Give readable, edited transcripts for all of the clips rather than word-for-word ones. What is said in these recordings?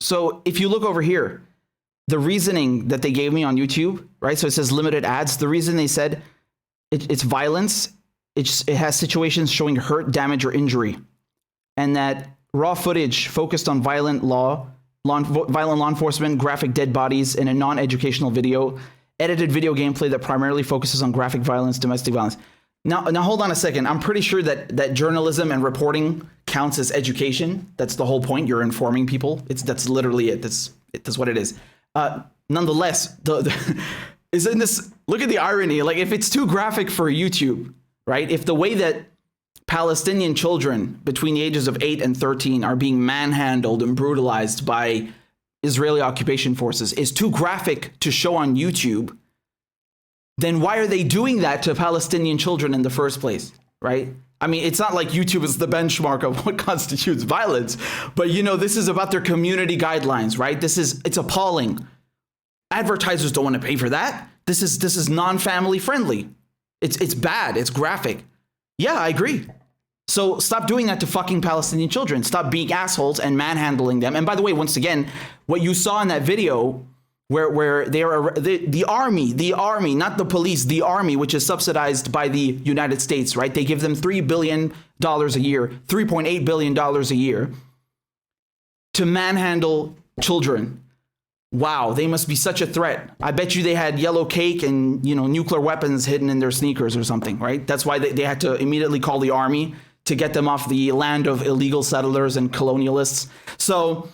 So if you look over here, the reasoning that they gave me on YouTube, right? So it says limited ads. The reason they said it's violence, it has situations showing hurt, damage, or injury, and that raw footage focused on violent law enforcement, graphic dead bodies in a non-educational video, edited video gameplay that primarily focuses on graphic violence, domestic violence. Now hold on a second. I'm pretty sure that journalism and reporting counts as education. That's the whole point. You're informing people. That's literally it. That's what it is. Nonetheless, isn't this? Look at the irony. Like, if it's too graphic for YouTube, right? If the way that Palestinian children between the ages of 8 and 13 are being manhandled and brutalized by Israeli occupation forces is too graphic to show on YouTube, then why are they doing that to Palestinian children in the first place, right? I mean, it's not like YouTube is the benchmark of what constitutes violence, but this is about their community guidelines, right? It's appalling. Advertisers don't want to pay for that. This is non-family friendly. It's bad. It's graphic. Yeah, I agree. So stop doing that to fucking Palestinian children. Stop being assholes and manhandling them. And by the way, once again, what you saw in that video where the army, not the police, the army, which is subsidized by the United States, right? They give them $3 billion a year, $3.8 billion a year to manhandle children. Wow, they must be such a threat. I bet you they had yellow cake and, nuclear weapons hidden in their sneakers or something, right? That's why they had to immediately call the army to get them off the land of illegal settlers and colonialists. So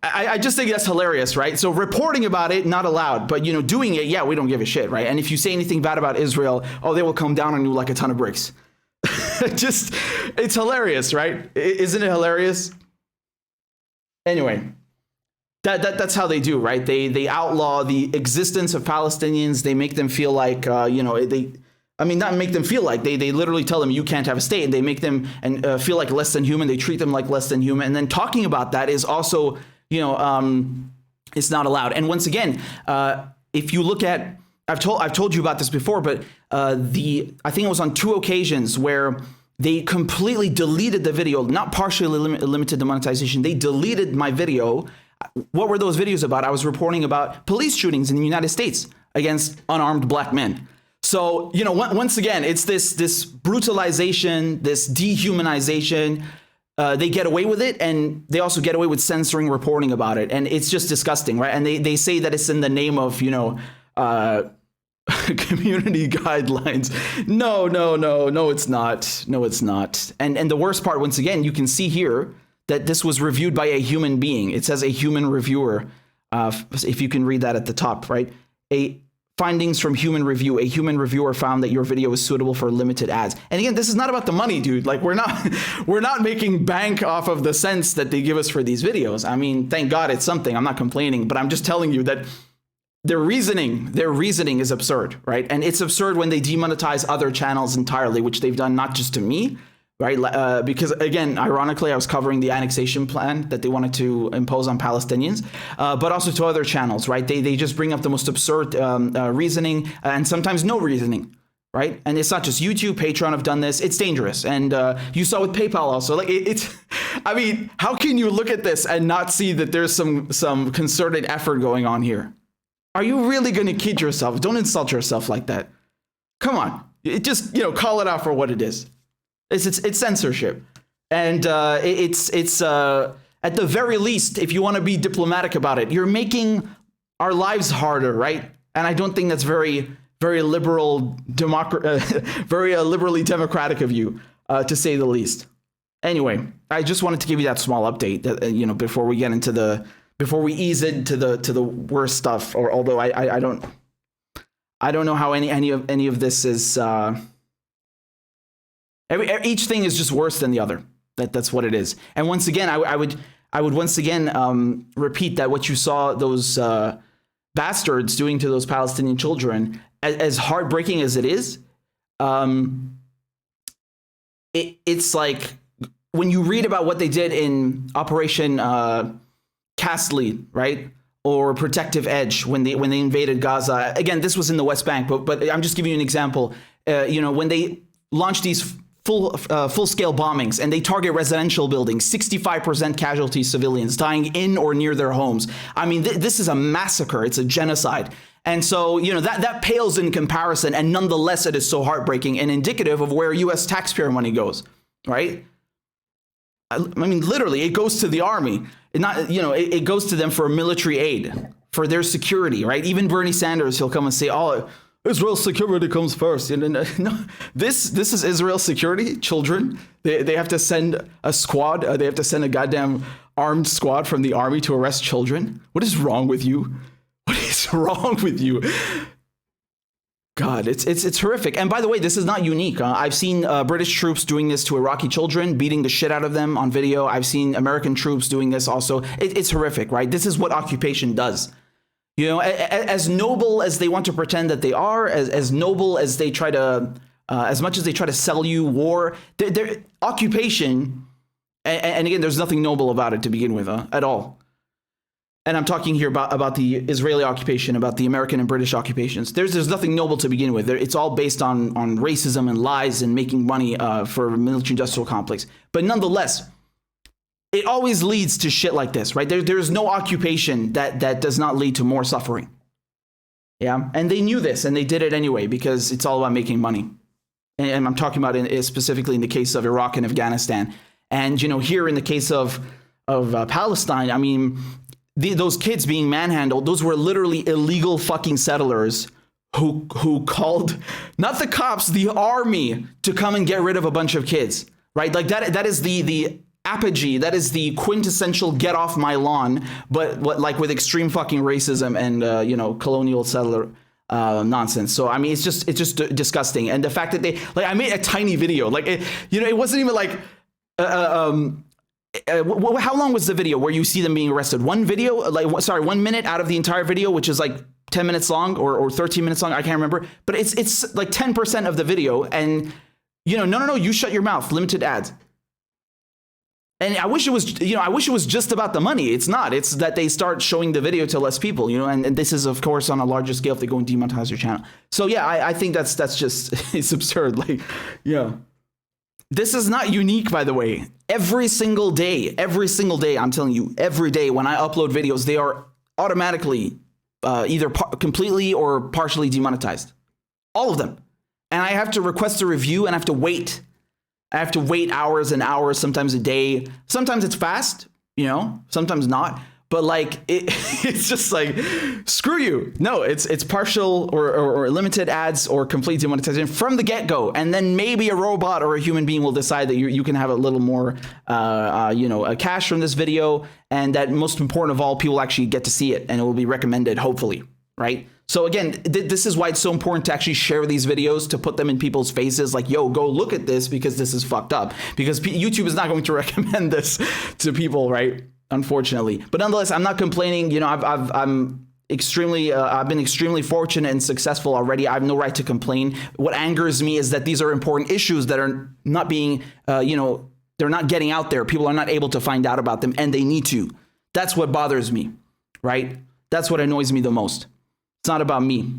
I just think that's hilarious, right? So reporting about it, not allowed, but doing it, yeah, we don't give a shit, right? And if you say anything bad about Israel, they will come down on you like a ton of bricks. It's hilarious, right? Isn't it hilarious? Anyway, that's how they do, right? They outlaw the existence of Palestinians. They make them feel like, not make them feel like, they literally tell them you can't have a state, and they make them feel like less than human. They treat them like less than human. And then talking about that is also, it's not allowed. And once again, if you look at, I've told you about this before, but I think it was on 2 occasions where they completely deleted the video, not partially limited demonetization. They deleted my video. What were those videos about? I was reporting about police shootings in the United States against unarmed black men. So, once again, it's this brutalization, this dehumanization. They get away with it, and they also get away with censoring reporting about it. And it's just disgusting, right? And they say that it's in the name of, community guidelines. No, it's not. No, it's not. And the worst part, once again, you can see here that this was reviewed by a human being. It says a human reviewer, if you can read that at the top, right? Findings from human review. A human reviewer found that your video is suitable for limited ads. And again, this is not about the money, dude. Like, we're not making bank off of the cents that they give us for these videos. I mean, thank God it's something. I'm not complaining, but I'm just telling you that their reasoning is absurd, right? And it's absurd when they demonetize other channels entirely, which they've done not just to me, right? Because again, ironically, I was covering the annexation plan that they wanted to impose on Palestinians, but also to other channels, right? They just bring up the most absurd reasoning, and sometimes no reasoning, right? And it's not just YouTube. Patreon have done this. It's dangerous. And you saw with PayPal also. Like, I mean, how can you look at this and not see that there's some concerted effort going on here? Are you really going to kid yourself? Don't insult yourself like that. Come on. Just, call it out for what it is. It's censorship. And it's at the very least, if you want to be diplomatic about it, you're making our lives harder, right? And I don't think that's very, very liberally democratic of you, to say the least. Anyway, I just wanted to give you that small update that, before we get into before we ease into the worst stuff. Or although I don't know how any of this is. Each thing is just worse than the other. That's what it is. And once again, I would once again repeat that what you saw those bastards doing to those Palestinian children, as heartbreaking as it is, it's like when you read about what they did in Operation Castlead, right? Or Protective Edge when they invaded Gaza. Again, this was in the West Bank, but I'm just giving you an example. When they launched these full-scale bombings, and they target residential buildings, 65% casualties, civilians dying in or near their homes. I mean, this is a massacre. It's a genocide. And so, you know, that pales in comparison, and nonetheless, it is so heartbreaking and indicative of where U.S. taxpayer money goes, right? I mean, literally, it goes to the army. It goes to them for military aid, for their security, right? Even Bernie Sanders, he'll come and say, oh, Israel's security comes first. No, this is Israel's security. Children, they have to send a squad. They have to send a goddamn armed squad from the army to arrest children. What is wrong with you? What is wrong with you? God, it's horrific. And by the way, this is not unique. I've seen British troops doing this to Iraqi children, beating the shit out of them on video. I've seen American troops doing this also. It's horrific, right? This is what occupation does. You know, as noble as they want to pretend that they are, as noble as they try to, as much as they try to sell you war, their occupation, and again, there's nothing noble about it to begin with, at all. And I'm talking here about the Israeli occupation, about the American and British occupations. There's nothing noble to begin with. It's all based on racism and lies and making money for a military-industrial complex. But nonetheless, it always leads to shit like this, right? There's no occupation that does not lead to more suffering. Yeah, and they knew this, and they did it anyway because it's all about making money. And I'm talking about specifically in the case of Iraq and Afghanistan. And, you know, here in the case of Palestine, I mean, those kids being manhandled, those were literally illegal fucking settlers who called, not the cops, the army to come and get rid of a bunch of kids, right? Like that is the apogee, that is the quintessential get off my lawn, but like with extreme fucking racism and you know, colonial settler nonsense. So I mean, it's just disgusting. And the fact that I made a tiny video, like it wasn't even like how long was the video where you see them being arrested? One video, 1 minute out of the entire video, which is like 10 minutes long or 13 minutes long. I can't remember, but it's like 10% of the video. And you know, no, you shut your mouth, limited ads. And I wish it was just about the money. It's not. It's that they start showing the video to less people, you know, and this is, of course, on a larger scale if they go and demonetize your channel. So, yeah, I think that's just, it's absurd. Like, yeah. This is not unique, by the way. Every single day, I'm telling you, every day when I upload videos, they are automatically either completely or partially demonetized. All of them. And I have to request a review and I have to wait. I have to wait hours and hours, sometimes a day. Sometimes it's fast, you know, sometimes not. But like, it's just like, screw you. No, it's partial or limited ads or complete demonetization from the get-go. And then maybe a robot or a human being will decide that you can have a little more, cash from this video. And that most important of all, people actually get to see it and it will be recommended, hopefully, right? So again, this is why it's so important to actually share these videos, to put them in people's faces like, yo, go look at this because this is fucked up. Because YouTube is not going to recommend this to people, right? Unfortunately. But nonetheless, I'm not complaining. You know, I've been extremely fortunate and successful already. I have no right to complain. What angers me is that these are important issues that are not being, they're not getting out there. People are not able to find out about them, and they need to. That's what bothers me, right? That's what annoys me the most. It's not about me.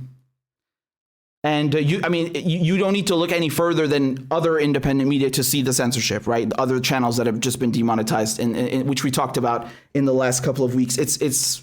And you don't need to look any further than other independent media to see the censorship, right? The other channels that have just been demonetized, and which we talked about in the last couple of weeks. It's